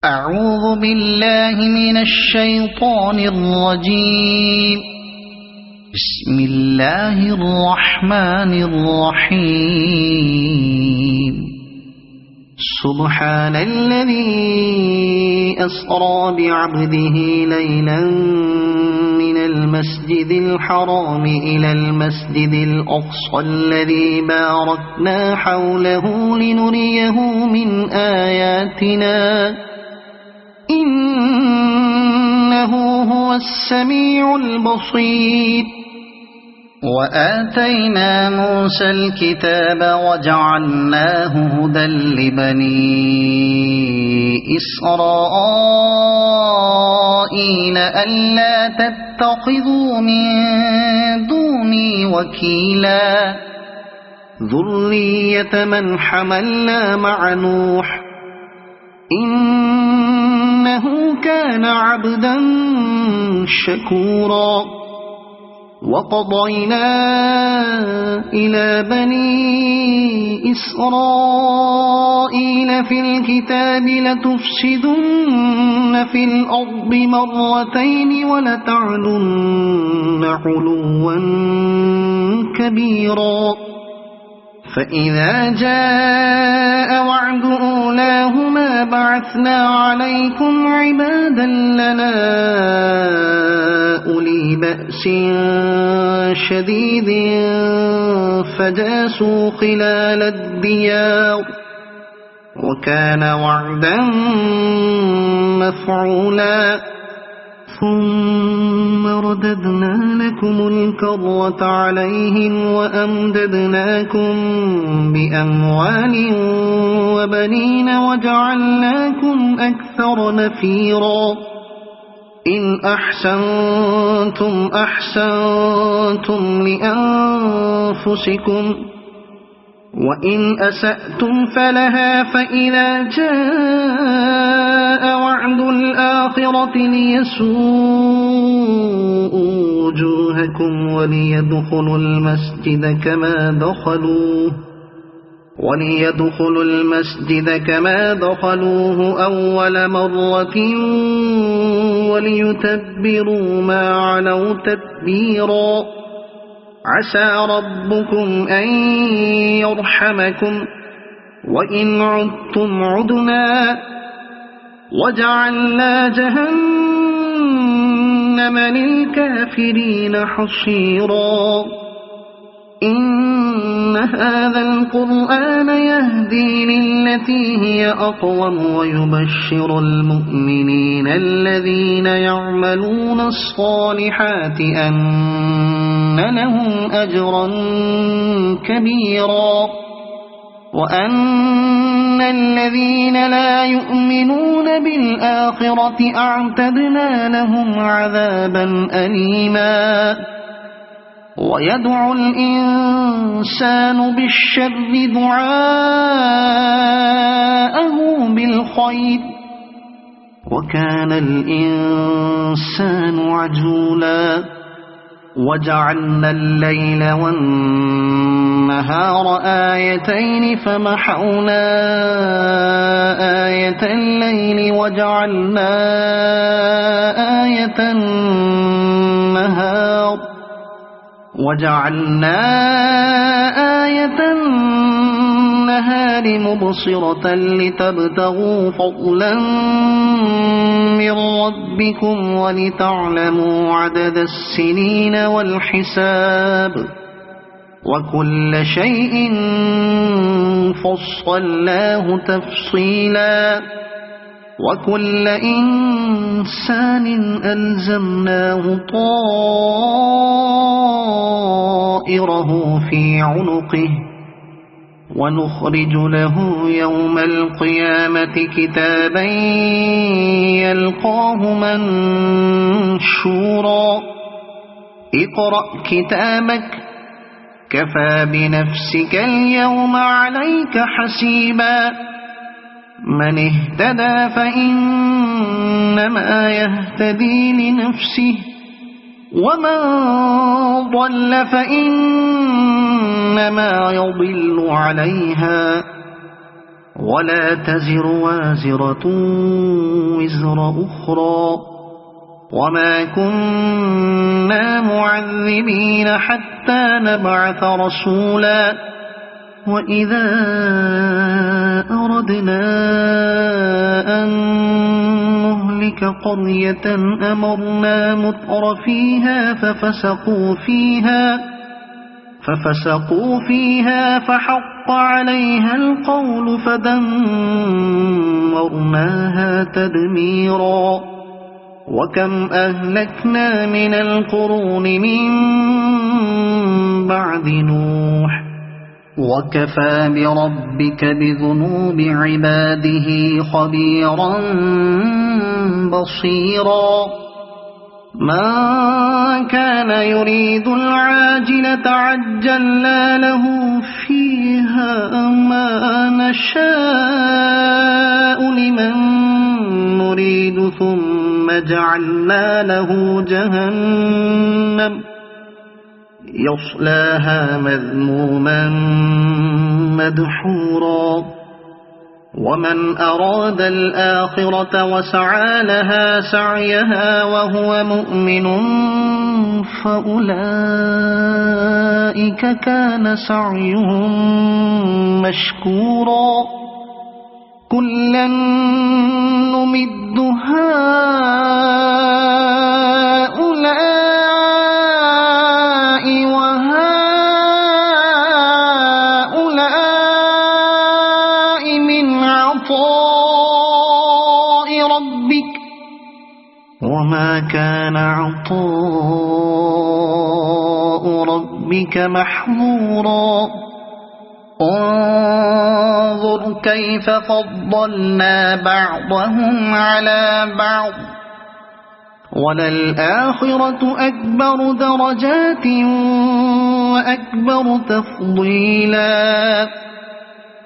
أعوذ بالله من الشيطان الرجيم. بسم الله الرحمن الرحيم. سبحان الذي أسرى بعبده ليلا من المسجد الحرام إلى المسجد الأقصى الذي باركنا حوله لنريه من آياتنا إنه هو السميع البصير. وآتينا موسى الكتاب وجعلناه هدى لبني إسرائيل ألا تتخذوا من دوني وكيلا ذرية من حملنا مع نوح إنه كان عبدا شكورا. وقضينا إلى بني إسرائيل في الكتاب لتفسدن في الأرض مرتين ولتعلن علوا كبيرا. فإذا جاء وعد أولاهما بعثنا عليكم عبادا لنا أولي بأس شديد فجاسوا خلال الديار وكان وعدا مفعولا. ثم رددنا لكم الكرة عليهم وأمددناكم بأموال وبنين وجعلناكم أكثر نفيرا. إن أحسنتم أحسنتم لأنفسكم وإن أسأتم فلها. فإذا جاء وعد الآخرة ليسوءوا وجوهكم وليدخلوا المسجد كما دخلوه أول مرة وليتبروا ما علوا تتبيرا. عسى ربكم أن يرحمكم وإن عدتم عدنا وجعلنا جهنم للكافرين حصيرا. إن هذا القرآن يهدي للتي هي أقوم ويبشر المؤمنين الذين يعملون الصالحات أن لهم أجرا كبيرا وأن الذين لا يؤمنون بالآخرة أعتدنا لهم عذابا أليما. ويدعو الإنسان بالشر دعاءه بالخير وكان الإنسان عجولا. وجعلنا الليل والنهار آيتين فمحونا آية الليل وجعلنا آية النهار مبصرة لتبتغوا فضلا من ربكم ولتعلموا عدد السنين والحساب وكل شيء فصلناه تفصيلا. وكل إنسان ألزمناه طائره في عنقه ونخرج له يوم القيامة كتابا يلقاه منشورا. اقرأ كتابك كفى بنفسك اليوم عليك حسيبا. من اهتدى فإنما يهتدي لنفسه ومن ضل فإنما يضل عليها ولا تزر وازرة وزر أخرى وما كنا معذبين حتى نبعث رسولا وإذا أردنا أن نهلك قرية أمرنا متر فيها ففسقوا فيها فحق عليها القول فدمرناها تدميرا وكم أهلكنا من القرون من بعد نوح وكفى بربك بذنوب عباده خبيرا بصيرا من كان يريد العاجلة عجلنا له فيها ما نشاء لمن نريد ثم جعلنا له جهنم يصلاها مذموما مدحورا ومن أراد الآخرة وسعى لها سعيها وهو مؤمن فأولئك كان سعيهم مشكورا كلا نمد هؤلاء وهؤلاء من عطاء ربك وما كان عطاء ربك محظورا انظر كيف فضلنا بعضهم على بعض وللآخرة أكبر درجات وأكبر تفضيلا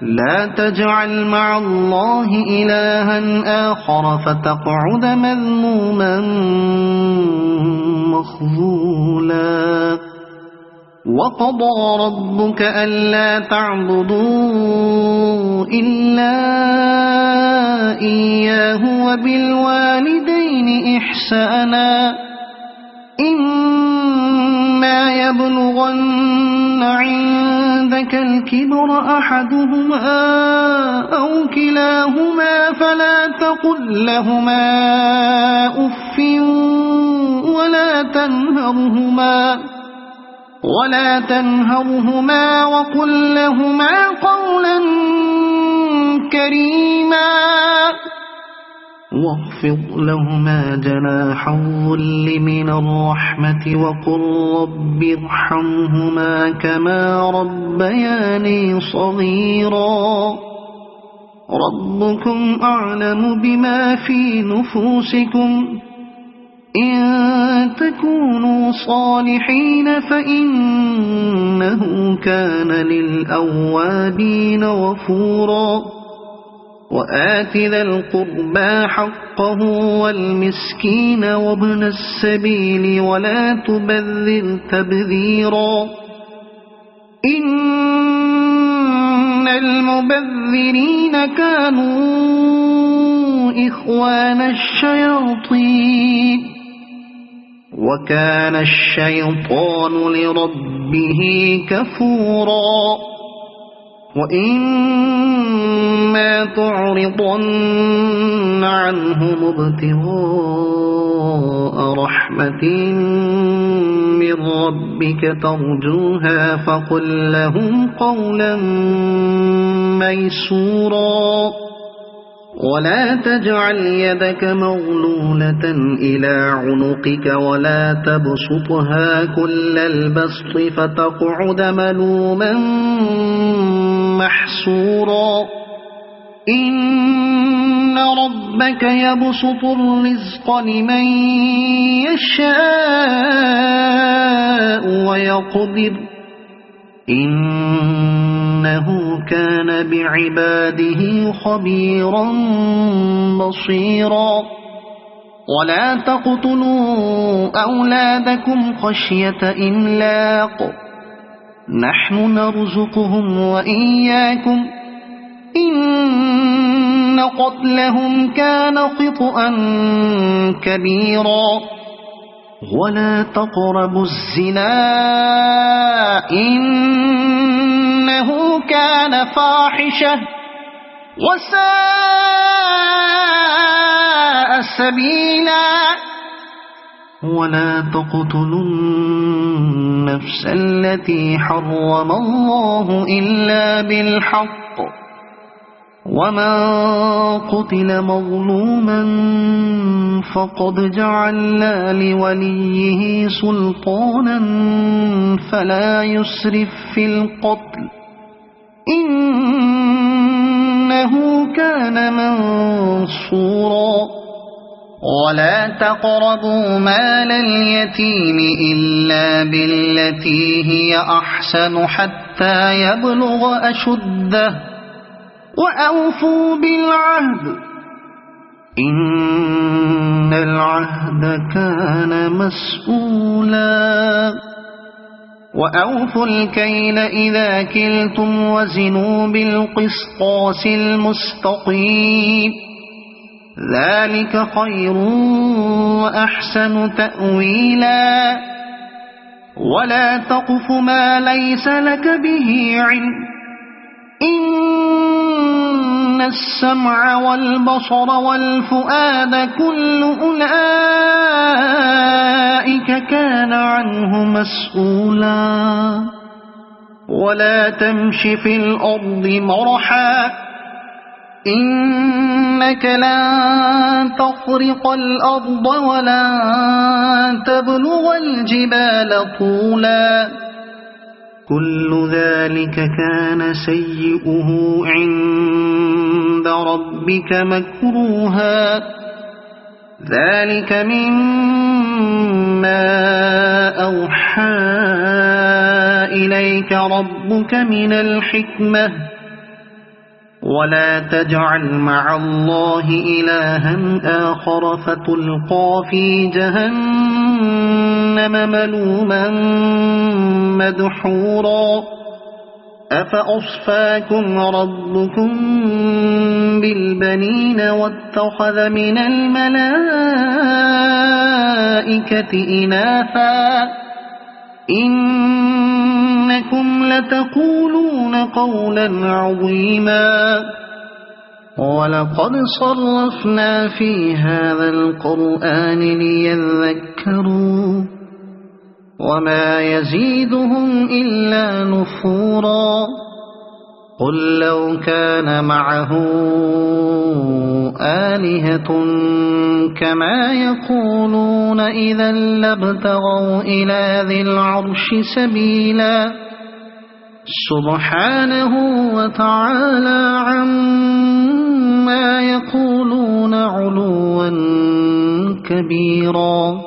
لا تجعل مع الله إلها آخر فتقعد مذموما مخذولا وقضى ربك ألا تعبدوا إلا إياه وبالوالدين إحسانا إما يبلغن عندك الكبر أحدهما أو كلاهما فلا تقل لهما أف ولا تنهرهما وقل لهما قولا كريما واخفض لهما جناح الذل من الرحمة وقل رب ارحمهما كما ربياني صغيرا ربكم أعلم بما في نفوسكم إن تكونوا صالحين فإنه كان للأوابين غفورا وآت ذا القربى حقه والمسكين وابن السبيل ولا تبذر تبذيرا إن المبذرين كانوا إخوان الشياطين وكان الشيطان لربه كفورا وإما تعرضن عنهم ابتغاء رحمة من ربك ترجوها فقل لهم قولا ميسورا ولا تجعل يدك مغلولة إلى عنقك ولا تبسطها كل البسط فتقعد ملوما محسورا إن ربك يبسط الرزق لمن يشاء ويقدر إنه كان بعباده خبيرا بصيرا ولا تقتلوا أولادكم خشية إملاق نحن نرزقهم وإياكم إن إن قتلهم كان خطأ كبيرا ولا تقربوا الزنا إنه كان فاحشة وساء سبيلا ولا تقتلوا النفس التي حرم الله إلا بالحق ومن قتل مظلوما فقد جعلنا لوليه سلطانا فلا يسرف في القتل إنه كان منصورا ولا تقربوا مال اليتيم إلا بالتي هي أحسن حتى يبلغ أشده وأوفوا بالعهد إن العهد كان مسؤولا وأوفوا الكيل إذا كلتم وزنوا بالقسطاس المستقيم ذلك خير وأحسن تأويلا ولا تقف ما ليس لك به علم إن السمع والبصر والفؤاد كل أولئك كان عنه مسؤولا ولا تمش في الأرض مرحا إنك لن تخرق الأرض ولن تبلغ الجبال طولا كل ذلك كان سيئه عند ربك مكروها ذلك مما أوحى إليك ربك من الحكمة ولا تجعل مع الله إلها آخر فتلقى في جهنم ملوما مدحورا أفأصفاكم ربكم بالبنين واتخذ من الملائكة إناثا إنكم لتقولون قولا عظيما ولقد صرفنا في هذا القرآن ليذكروا وما يزيدهم إلا نفورا قل لو كان معه آلهة كما يقولون إذا لابتغوا إلى ذي العرش سبيلا سبحانه وتعالى عما يقولون علوا كبيرا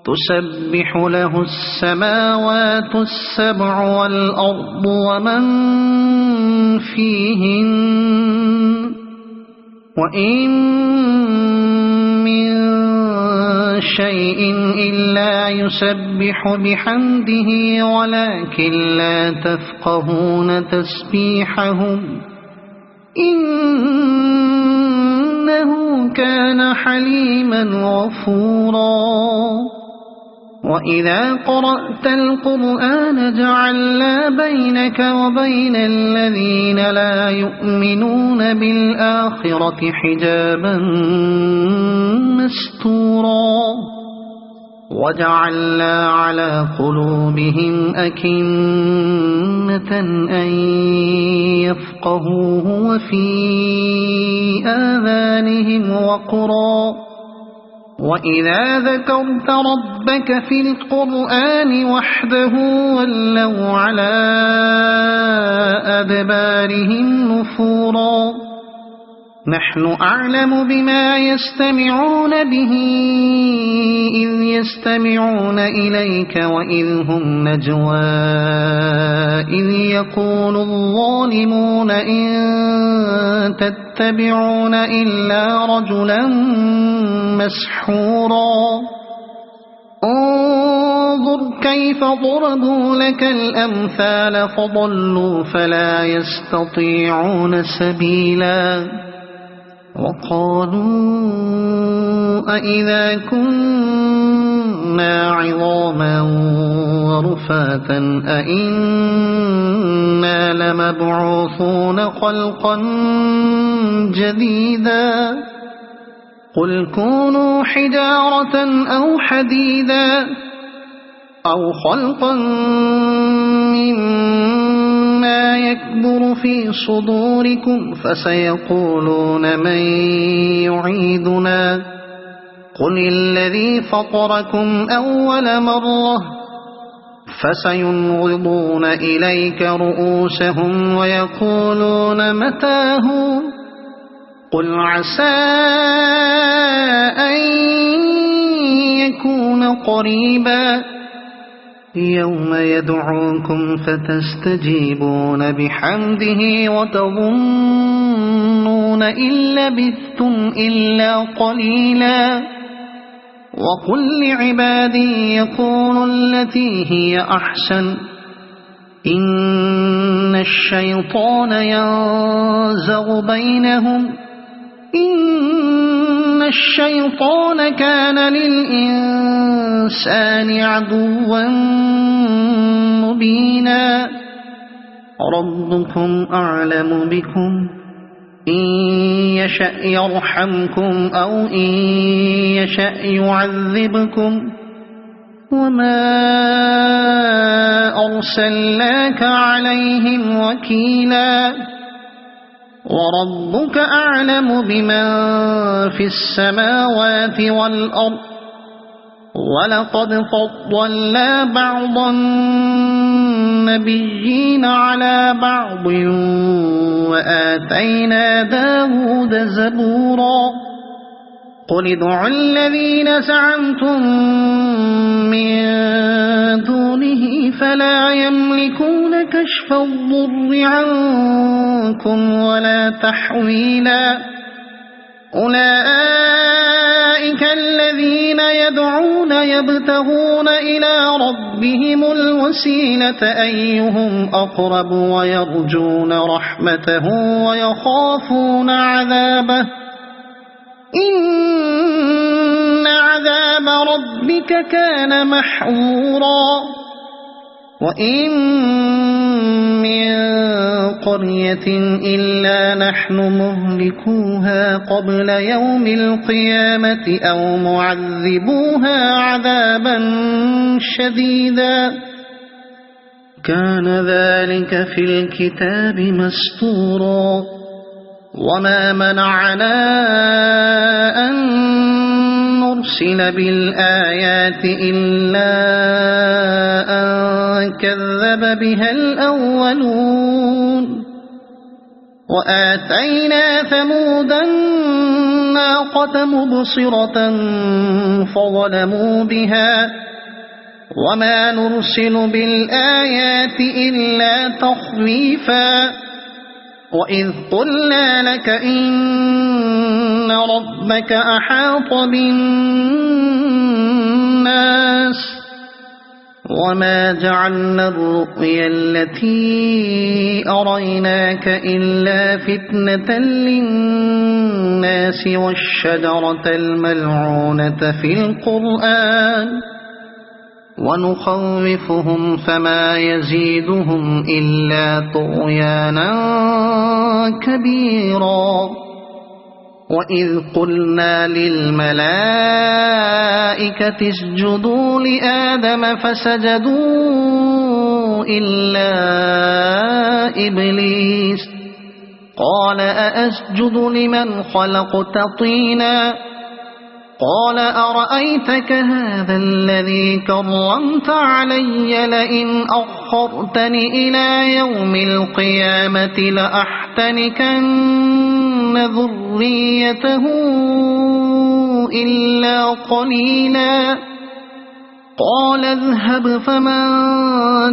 تسبح له السماوات السبع والأرض ومن فيهن وإن من شيء إلا يسبح بحمده ولكن لا تفقهون تسبيحهم إنه كان حليما غفورا وإذا قرأت القرآن جعلنا بينك وبين الذين لا يؤمنون بالآخرة حجابا مستورا وجعلنا على قلوبهم أكنة أن يفقهوه وفي آذانهم وقرا وإذا ذكرت ربك في القرآن وحده ولوا على أدبارهم نفورا نحن أعلم بما يستمعون به إذ يستمعون إليك وإذ هم نجوى إذ يقول الظالمون إن تتبعون إلا رجلا مسحورا انظر كيف ضربوا لك الأمثال فضلوا فلا يستطيعون سبيلا وقالوا أإذا كنا عظاما ورفاتا أإنا لمبعوثون خلقا جديدا قل كونوا حجارة أو حديدا أو خلقا مما يكبر في صدوركم فسيقولون من يعيدنا قل الذي فطركم أول مرة فسينغضون إليك رؤوسهم ويقولون متاه قل عسى أن يكون قريبا يوم يدعوكم فتستجيبون بحمده وتظنون إن لبثتم إلا قليلا وقل لعبادي يقولوا التي هي أحسن إن الشيطان ينزغ بينهم إن الشيطان كان للإنسان عدوا مبينا ربكم أعلم بكم إن يشأ يرحمكم أو إن يشأ يعذبكم وما أرسلناك عليهم وكيلا وربك أعلم بمن في السماوات والأرض ولقد فضلنا بعض النبيين على بعض وآتينا داود زبورا قل ادعوا الذين زعمتم من دونه فلا يملكون كشف الضر عنكم ولا تحويلا أولئك الذين يدعون يبتغون إلى ربهم الوسيلة أيهم أقرب ويرجون رحمته ويخافون عذابه إن عذاب ربك كان محظورا وإن من قرية إلا نحن مهلكوها قبل يوم القيامة أو معذبوها عذابا شديدا كان ذلك في الكتاب مسطورا وما منعنا أن نرسل بالآيات إلا أن كذب بها الأولون وآتينا ثمود الناقة مبصرة فظلموا بها وما نرسل بالآيات إلا تخويفا وإذ قلنا لك إن ربك أحاط بالناس وما جعلنا الرؤيا التي أريناك إلا فتنة للناس والشجرة الملعونة في القرآن ونخوفهم فما يزيدهم إلا طغيانا كبيرا وإذ قلنا للملائكة اسجدوا لآدم فسجدوا إلا إبليس قال أأسجد لمن خلقت طينا قال أرأيتك هذا الذي كرمت علي لئن أخرتني إلى يوم القيامة لأحتنكن ذريته إلا قليلا قال اذهب فمن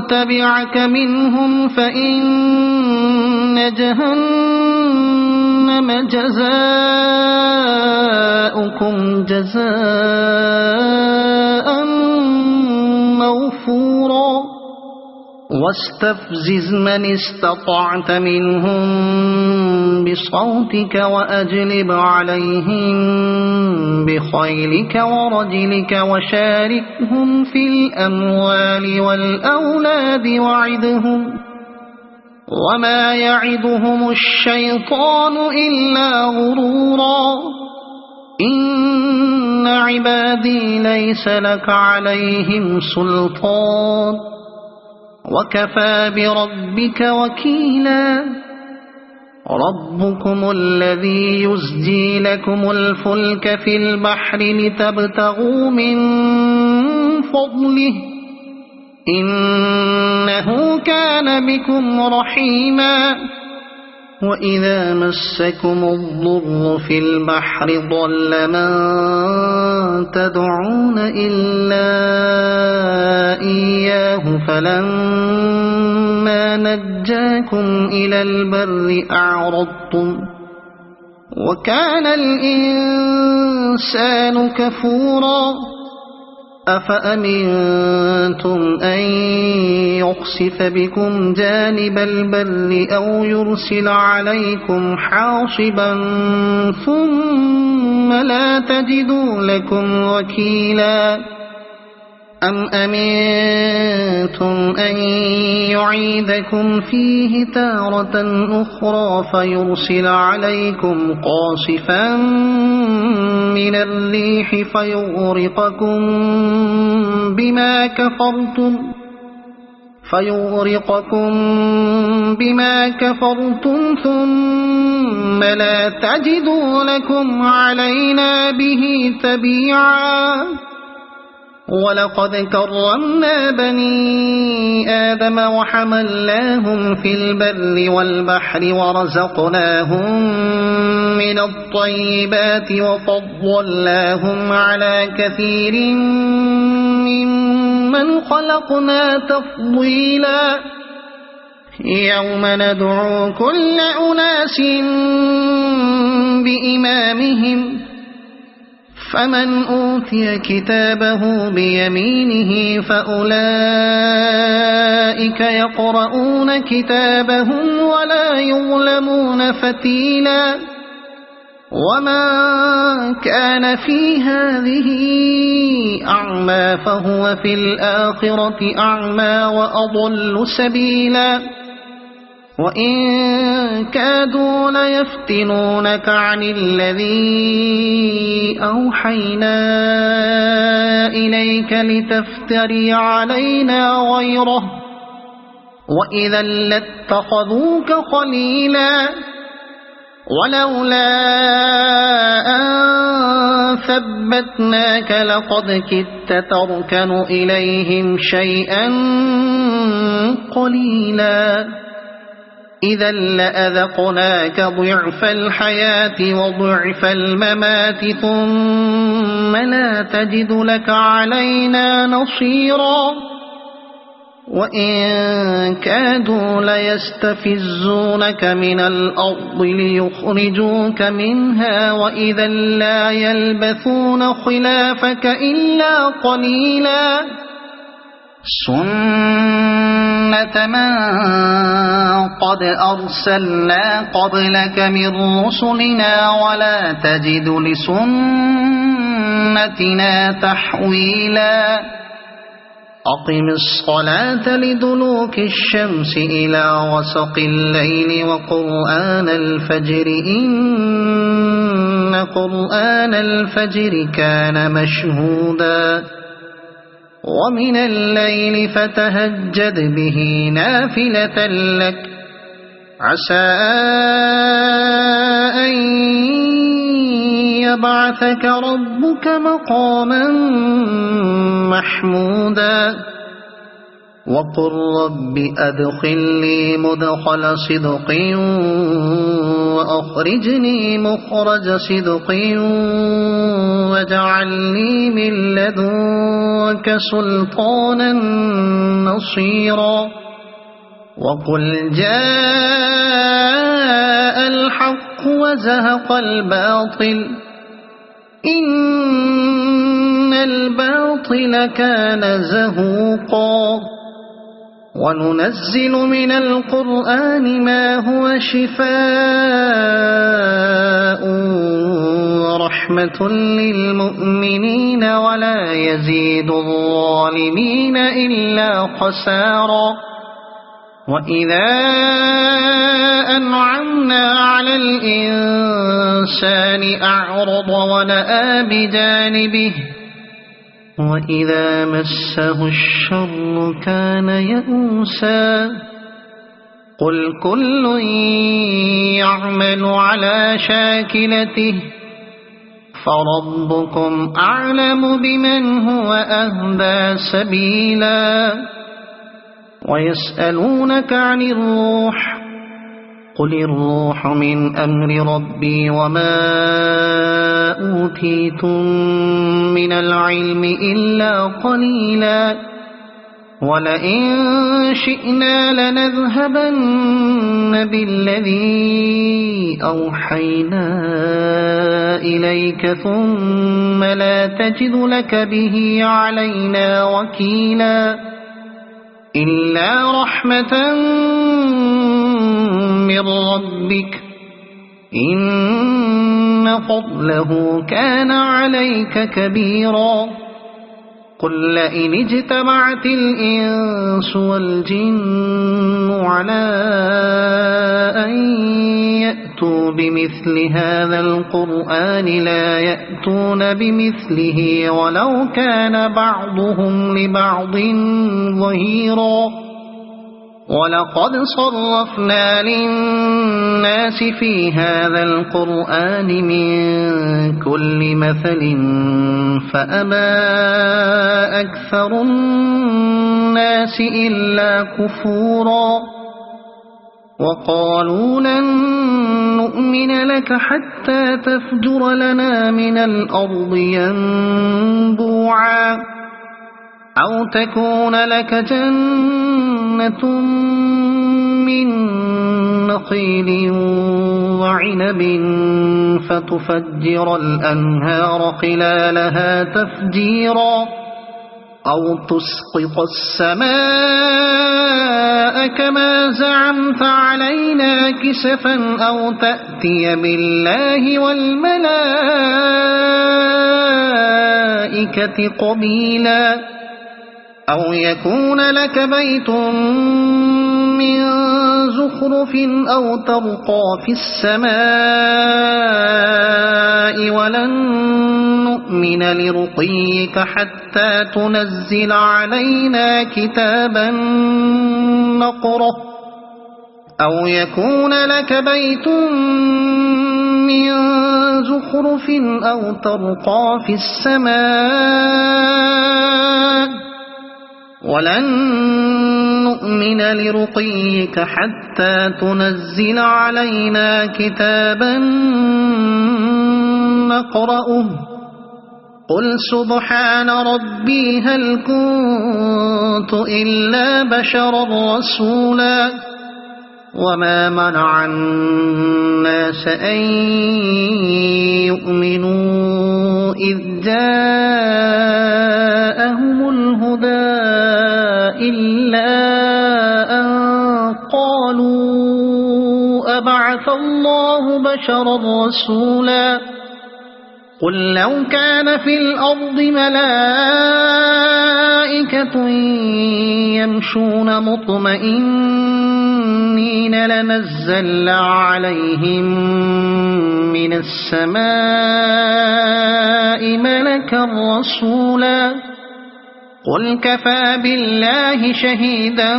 تبعك منهم فإن جهنم جزاؤكم جزاء موفورا واستفزز من استطعت منهم بصوتك وأجلب عليهم بخيلك ورجلك وشاركهم في الأموال والأولاد وعدهم وما يعدهم الشيطان إلا غرورا إن عبادي ليس لك عليهم سلطان وكفى بربك وكيلا ربكم الذي يزجي لكم الفلك في البحر لتبتغوا من فضله إنه كان بكم رحيما وإذا مسكم الضر في البحر ضل من تدعون إلا إياه فلما نجاكم إلى البر أعرضتم وكان الإنسان كفورا أفأمنتم أن يخسف بكم جانب البر أو يرسل عليكم حاصبا ثم لا تجدوا لكم وكيلا أم أمنتم أن يعيدكم فيه تارة أخرى فيرسل عليكم قاصفا من الريح فيغرقكم بما كفرتم ثم لا تجدوا لكم علينا به تبيعا ولقد كرمنا بني آدم وحملناهم في البر والبحر ورزقناهم من الطيبات وفضلناهم على كثير ممن خلقنا تفضيلا يوم ندعو كل أناس بإمامهم فمن أوتي كتابه بيمينه فأولئك يقرؤون كتابهم ولا يظلمون فتيلا وما كان في هذه أعمى فهو في الآخرة أعمى وأضل سبيلا وإن كادوا ليفتنونك عن الذي أوحينا إليك لتفتري علينا غيره وإذا لاتخذوك خليلا ولولا أن ثبتناك لقد كدت تركن إليهم شيئا قليلا إذا لأذقناك ضعف الحياة وضعف الممات ثم لا تجد لك علينا نصيرا وإن كادوا ليستفزونك من الأرض ليخرجوك منها وإذا لا يلبثون خلافك إلا قليلا سنة من قد أرسلنا قبلك من رسلنا ولا تجد لسنتنا تحويلا أقم الصلاة لدلوك الشمس إلى غسق الليل وقرآن الفجر إن قرآن الفجر كان مشهودا ومن الليل فتهجد به نافلة لك عسى أن يبعثك ربك مقاما محمودا وقل رب أدخلني مدخل صدق وأخرجني مخرج صدق واجعلني من لدنك سلطانا نصيرا وقل جاء الحق وزهق الباطل إن الباطل كان زهوقا وننزل من القرآن ما هو شفاء ورحمة للمؤمنين ولا يزيد الظالمين إلا خسارا وإذا أنعمنا على الإنسان أعرض ونأى بجانبه وإذا مسه الشر كان يئوسا قل كل يعمل على شاكلته فربكم أعلم بمن هو أهدى سبيلا ويسألونك عن الروح قل الروح من أمر ربي وما أوتيتم من العلم إلا قليلا ولئن شئنا لنذهبن بالذي أوحينا إليك ثم لا تجد لك به علينا وكيلا إلا رحمة من ربك إن فضله كان عليك كبيرا قل لئن اجتمعت الإنس والجن على أن يأتوا بمثل هذا القرآن لا يأتون بمثله ولو كان بعضهم لبعض ظهيرا ولقد صرفنا للناس في هذا القرآن من كل مثل فأبى أكثر الناس إلا كفورا وقالوا لن نؤمن لك حتى تفجر لنا من الأرض ينبوعا أو تكون لك جنة من نخيل وعنب فتفجر الأنهار خلالها تفجيرا أو تسقط السماء كما زعمت علينا كسفا أو تأتي بالله والملائكة قبيلا أو يكون لك بيت من زخرف أو ترقى في السماء ولن نؤمن لرقيك حتى تنزل علينا كتابا نقرأه أو يكون لك بيت من زخرف أو ترقى في السماء ولن نؤمن لرقيك حتى تنزل علينا كتابا نقرأه قل سبحان ربي هل كنت إلا بشرا رسولا وما منع الناس أن يؤمنوا إذ جاءهم الهدى إلا أن قالوا أبعث الله بشرا رسولا قل لو كان في الأرض ملائكة يمشون مطمئنين لنزلنا عليهم من السماء ملكا رسولا قل كفى بالله شهيدا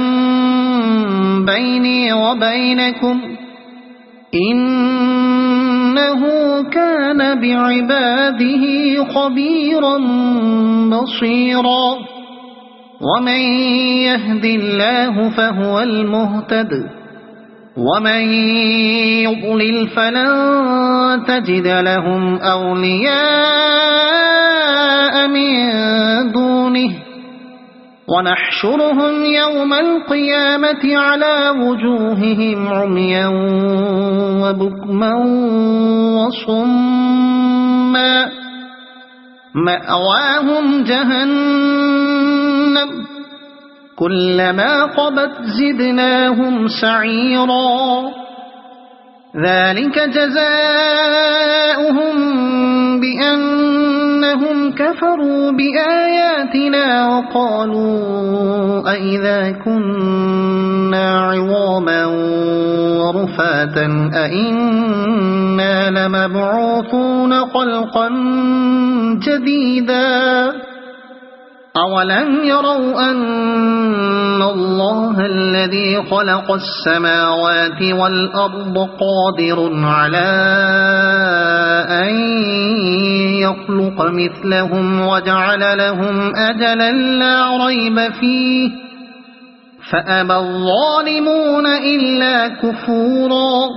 بيني وبينكم إنه كان بعباده خبيرا بصيرا ومن يهد الله فهو المهتد ومن يضلل فلن تجد لهم أولياء من دونه ونحشرهم يوم القيامة على وجوههم عميا وبكما وصما مأواهم جهنم كلما خبت زدناهم سعيرا ذلك جزاؤهم بأنهم كفروا بآياتنا وقالوا أئذا كنا عظاما ورفاتا أئنا لمبعوثون خلقا جديدا أولم يروا أن الله الذي خلق السماوات والأرض قادر على أن يخلق مثلهم وجعل لهم أجلا لا ريب فيه فأبى الظالمون إلا كفورا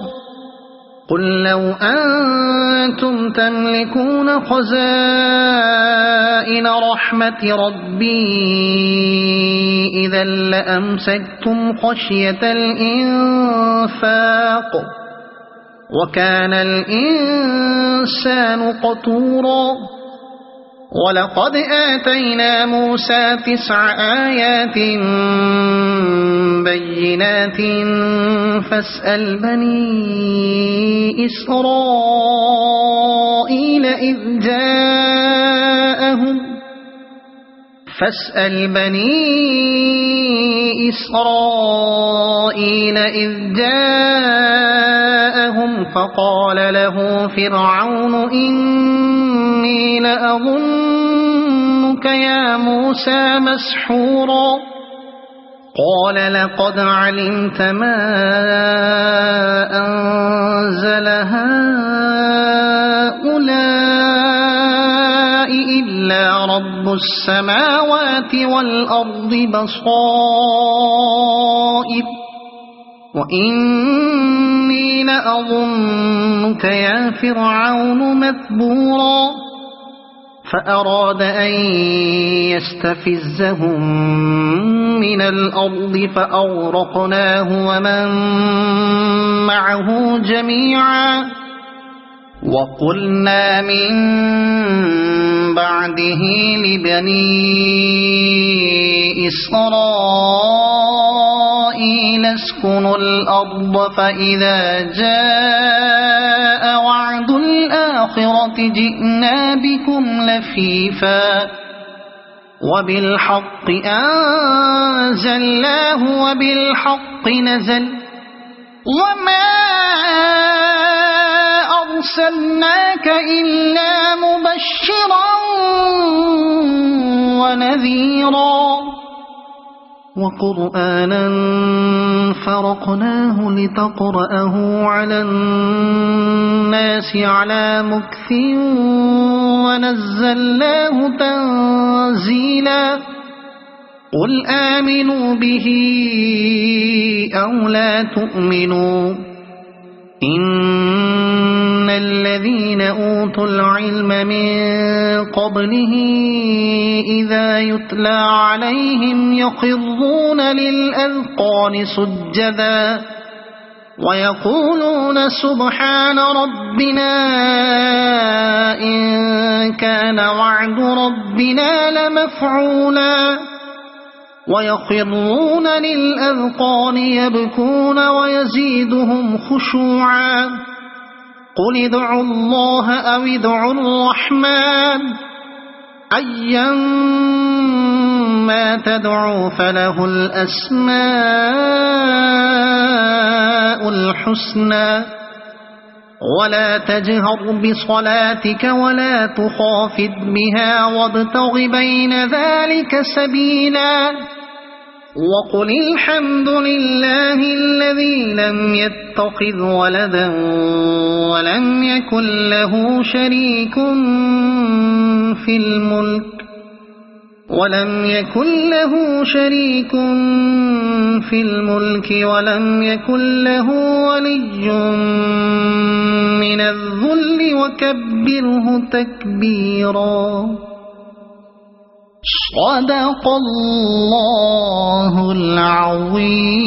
قل لو أنتم تملكون خزائن رحمة ربي إذا لأمسكتم خشية الإنفاق وكان الإنسان قتورا ولقد آتينا موسى 9 آيات بينات فاسأل بني إسرائيل إذ جاءهم فقال له فرعون إني لأظنك يا موسى مسحورا قال لقد علمت ما أنزل هؤلاء إلا رب السماوات والأرض بصائر وإني لأظنك يا فرعون مثبورا فأراد أن يستفزهم من الأرض فأغرقناه ومن معه جميعا وقلنا من بعده لبني إسرائيل اسكنوا الأرض فإذا جاء وعد الآخرة جئنا بكم لفيفا وبالحق أنزلناه وبالحق نزل وما أرسلناك إلا مبشرا ونذيرا وقرآنا فرقناه لتقرأه على الناس على مكث ونزلناه تنزيلا قل آمنوا به أو لا تؤمنوا إن الذين أوتوا العلم من قبله إذا يتلى عليهم يخرون للأذقان سجدا ويقولون سبحان ربنا إن كان وعد ربنا لمفعولا ويخرون للأذقان يبكون ويزيدهم خشوعا قل ادعوا الله أو ادعوا الرحمن أيما تدعوا فله الأسماء الحسنى ولا تجهر بصلاتك ولا تخافت بها وابتغ بين ذلك سبيلا وقل الحمد لله الذي لم يتخذ ولدا ولم يكن له شريك في الملك ولم يكن له ولي من الذل وكبره تكبيرا صدق الله العظيم.